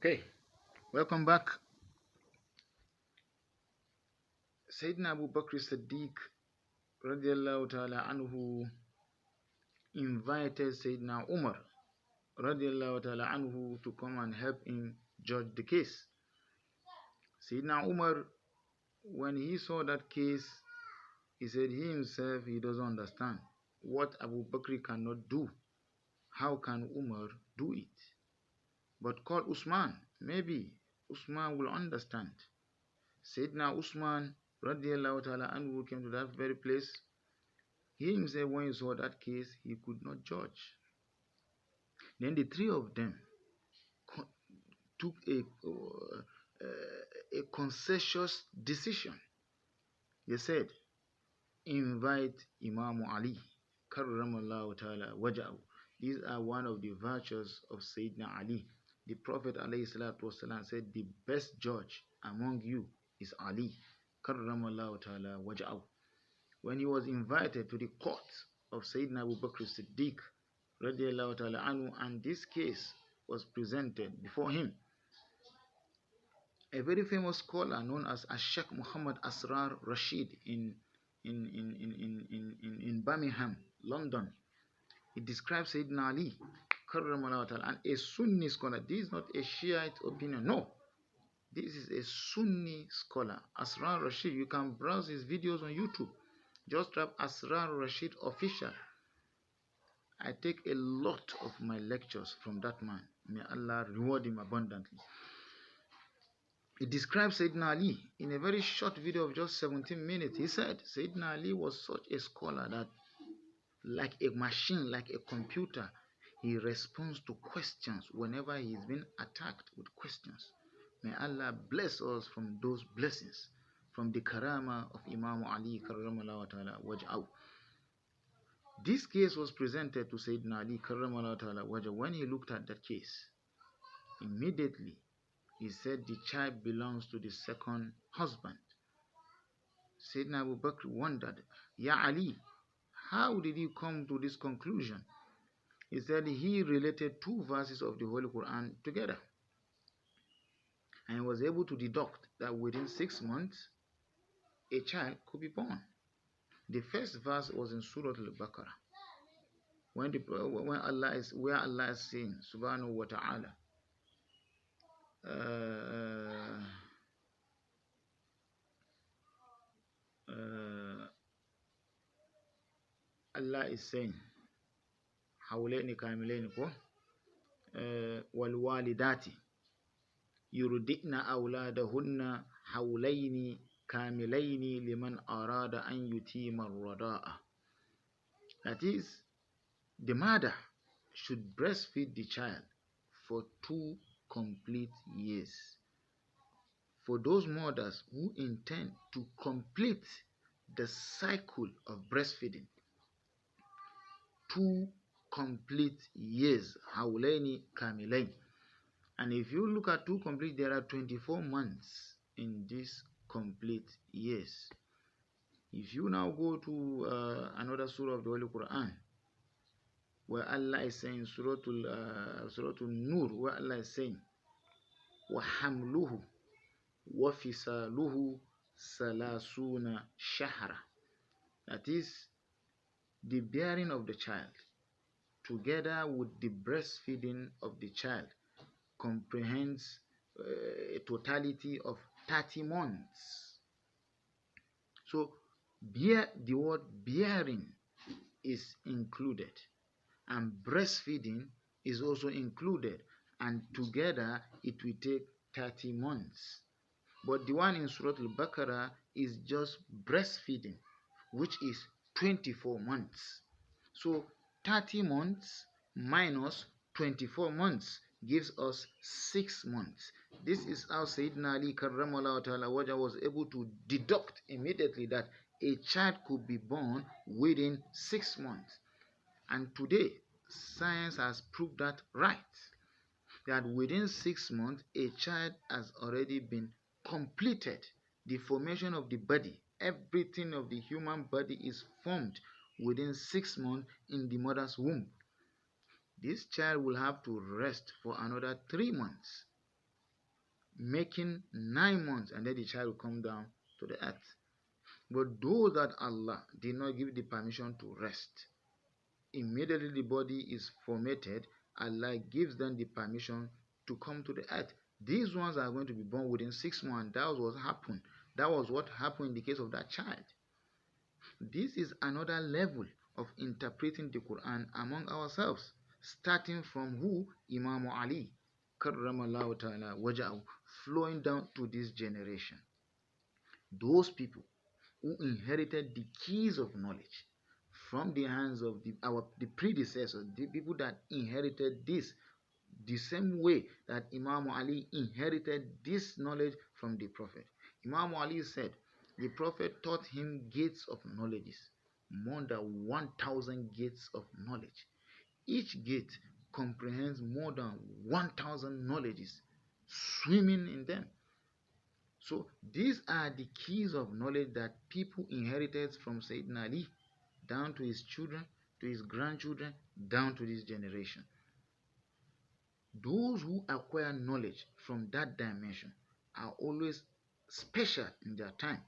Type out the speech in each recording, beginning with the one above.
Okay, welcome back. Sayyidina Abu Bakr Siddiq radiallahu ta'ala anhu invited Sayyidina Umar radiallahu ta'ala anhu to come and help him judge the case. Sayyidina Umar, when he saw that case, he said he himself, he doesn't understand what Abu Bakr cannot do. How can Umar do it? But call Usman, maybe Usman will understand. Sayyidina Usman radiallahu ta'ala anhu came to that very place. He himself, when he saw that case, he could not judge. Then the three of them took a consensus decision. They said, invite Imam Ali, karramallahu ta'ala waja'u. These are one of the virtues of Sayyidina Ali. The Prophet ﷺ said, the best judge among you is Ali, karramallahu ta'ala waja'u. When he was invited to the court of Sayyidina Abu Bakr Siddiq radiallahu ta'ala anhu, and this case was presented before him, a very famous scholar known as Sheikh Muhammad Asrar Rasheed in Birmingham, London, he describes Sayyidina Ali karramallahu ta'ala, and a Sunni scholar. This is not a Shiite opinion, no. This is a Sunni scholar, Asrar Rasheed. You can browse his videos on YouTube. Just type Asrar Rasheed official. I take a lot of my lectures from that man. May Allah reward him abundantly. He describes Sayyidina Ali in a very short video of just 17 minutes. He said Sayyidina Ali was such a scholar that, like a machine, like a computer, he responds to questions whenever he is being attacked with questions. May Allah bless us from those blessings, from the karama of Imam Ali karramallahu ta'ala waj'ahu. This case was presented to Sayyidina Ali karramallahu ta'ala waj'ahu. When he looked at that case, immediately he said the child belongs to the second husband. Sayyidina Abu Bakr wondered, Ya Ali, how did you come to this conclusion? He said he related two verses of the Holy Qur'an together, and was able to deduct that within 6 months a child could be born. The first verse was in Surah alBaqarah, where Allah is saying subhanahu wa ta'ala, Allah is saying hawlaini kamilaini ko wal walidati yurdina awladahunna hawlaini kamilaini liman arada an yutima ar-rada'a. That is, the mother should breastfeed the child for 2 complete years. For those mothers who intend to complete the cycle of breastfeeding, 2 complete years, hawlaini kamilain. And if you look at 2 complete, there are 24 months in this complete years. If you now go to another surah of the Holy Qur'an, where Allah is saying, Surah Nur, where Allah is saying, وَحَمْلُهُ وَفِصَالُهُ ثَلَاثُونَ شَهْرًا. That is, the bearing of the child together with the breastfeeding of the child comprehends a totality of 30 months. So the word bearing is included, and breastfeeding is also included, and together it will take 30 months. But the one in Surah alBaqarah is just breastfeeding, which is 24 months. So 30 months minus 24 months gives us 6 months. This is how Sayyidina Ali karramallahu ta'ala wajah was able to deduct immediately that a child could be born within 6 months. And today, science has proved that right. That within 6 months, a child has already been completed. The formation of the body, everything of the human body is formed within 6 months in the mother's womb. This child will have to rest for another 3 months. making 9 months, and then the child will come down to the earth. But those that Allah did not give the permission to rest, immediately the body is formatted, Allah gives them the permission to come to the earth. These ones are going to be born within 6 months. That was what happened. That was what happened in the case of that child. This is another level of interpreting the Quran among ourselves, starting from who? Imam Ali, karramallahu ta'ala waja'u, flowing down to this generation. Those people who inherited the keys of knowledge from the hands of the predecessors, the people that inherited this the same way that Imam Ali inherited this knowledge from the Prophet. Imam Ali said the Prophet taught him gates of knowledge, more than 1,000 gates of knowledge. Each gate comprehends more than 1,000 knowledges swimming in them. So these are the keys of knowledge that people inherited from Sayyidina Ali down to his children, to his grandchildren, down to this generation. Those who acquire knowledge from that dimension are always special in their time.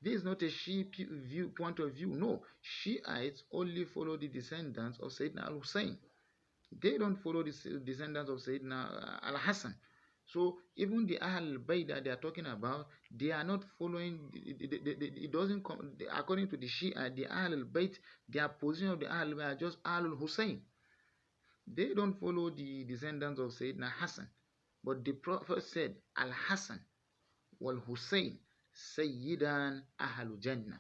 This is not a Shiite point of view. No, Shiites only follow the descendants of Sayyidina al-Hussein. They don't follow the descendants of Sayyidina al-Hassan. So even the Ahl Bayt that they are talking about, they are not following. It doesn't come according to the Shia. The Ahl Bayt, their position of the Ahl Bayt are just Ahl Hussein. They don't follow the descendants of Sayyidina Hassan. But the Prophet said, Al-Hassan wal-Hussein Sayyidan Ahlul Jannah.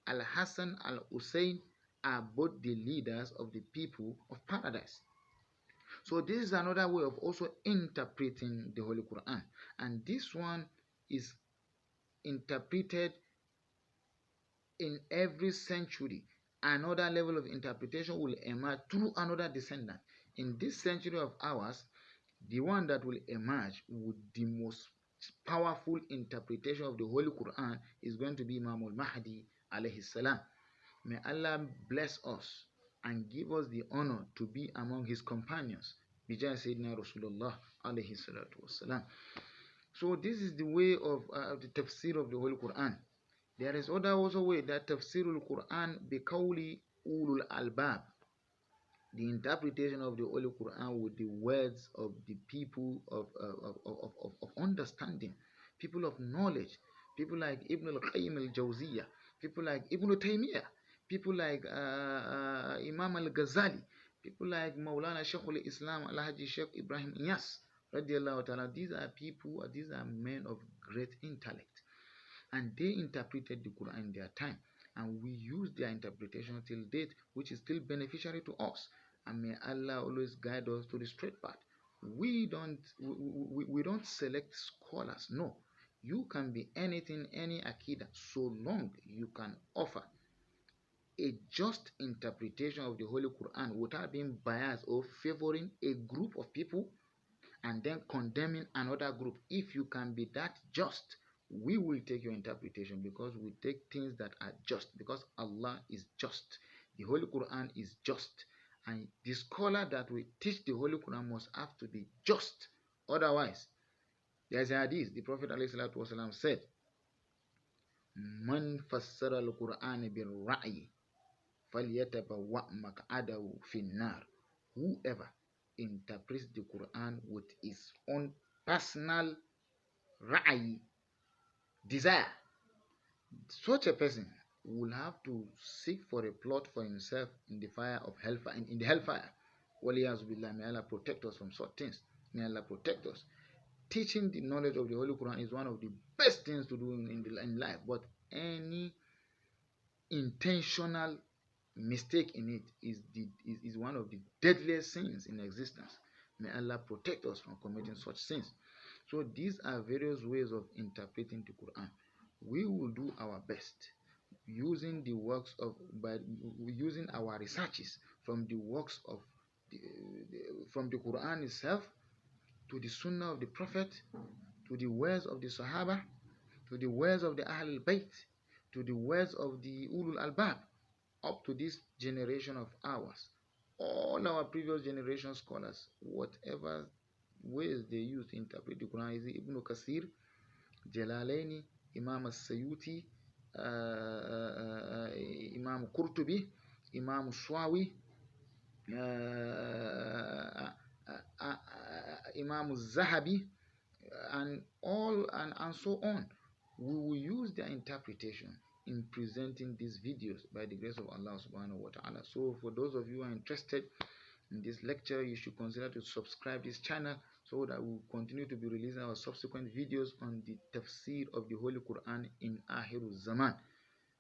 Al-Hassan, Al-Hussein are both the leaders of the people of paradise. So this is another way of also interpreting the Holy Quran. And this one is interpreted in every century. Another level of interpretation will emerge through another descendant. In this century of ours, the one that will emerge with the most powerful interpretation of the Holy Quran is going to be Imam al-Mahdi alayhi salam. May Allah bless us and give us the honor to be among his companions. Bijay Sayyidina Rasulullah alayhi salatu wasalam. So this is the way of the tafsir of the Holy Quran. There is other also way that Tafsir al-Qur'an biqawli ulul albab, the interpretation of the Holy Quran with the words of the people of understanding, people of knowledge, people like Ibn al-Qayyim al-Jawziyah, people like Ibn Taymiyyah, people like Imam al-Ghazali, people like Maulana Sheikh al-Islam Al-Haji Sheikh Ibrahim Iyas radiallahu ta'ala. These are people, these are men of great intellect, and they interpreted the Quran in their time, and we use their interpretation till date, which is still beneficiary to us. And may Allah always guide us to the straight path. We don't select scholars. No, you can be anything, any akida, so long you can offer a just interpretation of the Holy Quran without being biased or favoring a group of people and then condemning another group. If you can be that just, we will take your interpretation, because we take things that are just, because Allah is just, the Holy Quran is just, and the scholar that will teach the Holy Quran must have to be just. Otherwise, there's a hadith, the Prophet ﷺ said, Man fassara al-Quran bil ra'i falyatabawwa maq'adahu fin-nar. Whoever interprets the Quran with his own personal ra'i, desire, such a person will have to seek for a plot for himself in the fire of hellfire, in the hellfire. May Allah protect us from such things. May Allah protect us. Teaching the knowledge of the Holy Quran is one of the best things to do in life, but any intentional mistake in it is one of the deadliest sins in existence. May Allah protect us from committing such sins. So these are various ways of interpreting the Quran. We will do our best using the works of, by using our researches from the works of from the Quran itself, to the Sunnah of the Prophet, to the words of the Sahaba, to the words of the Ahlul Bayt, to the words of the Ulul Albab, up to this generation of ours. All our previous generation scholars, whatever ways they use to interpret the Quran is Ibn Kasir, Jalalaini, Imam As-Sayuti, Imam Qurtubi, Imam Swawi, Imam Zahabi, and so on. We will use their interpretation in presenting these videos by the grace of Allah subhanahu wa ta'ala. So for those of you who are interested in this lecture, you should consider to subscribe this channel so that we will continue to be releasing our subsequent videos on the tafsir of the Holy Quran in Akhirul Zaman.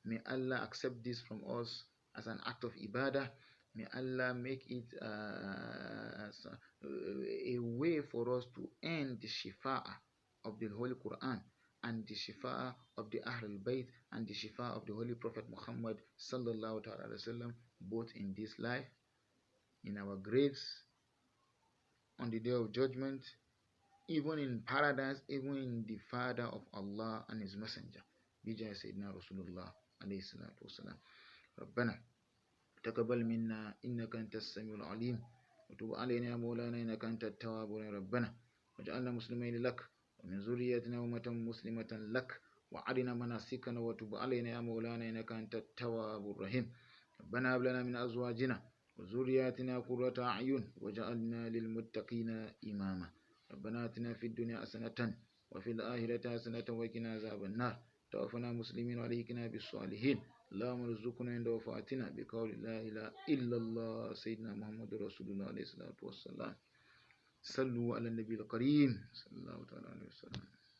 May Allah accept this from us as an act of ibadah. May Allah make it a way for us to end the shifa'ah of the Holy Quran and the shifa'ah of the Ahlul Bayt and the shifa'ah of the Holy Prophet Muhammad sallallahu alaihi wasallam, both in this life, in our graves, on the day of judgment, even in paradise, even in the Father of Allah and His Messenger. Bija Sayyidina Rasulullah alayhi salatu wasalam. ربنا تقبل منا إنك أنت السميع العليم وتب علينا يا مولانا إنك أنت التواب يا ربنا واجعلنا مسلمين لك ومن ذريتنا أمة مسلمة لك وأرنا مناسكنا وتب علينا يا مولانا إنك أنت التواب الرحيم ربنا هب لنا من أزواجنا وذرياتنا قرة أعين وجعلنا للمتقين إماما ربنا آتنا في الدنيا حسنة وفي الآخرة حسنة وقنا عذاب النار توفنا مسلمين وألحقنا بالصالحين اللهم ارزقنا عند وفاتنا بقول لا إله إلا الله سيدنا محمد رسول الله عليه الصلاة والسلام. صلوا على النبي الكريم صلى الله عليه وسلم.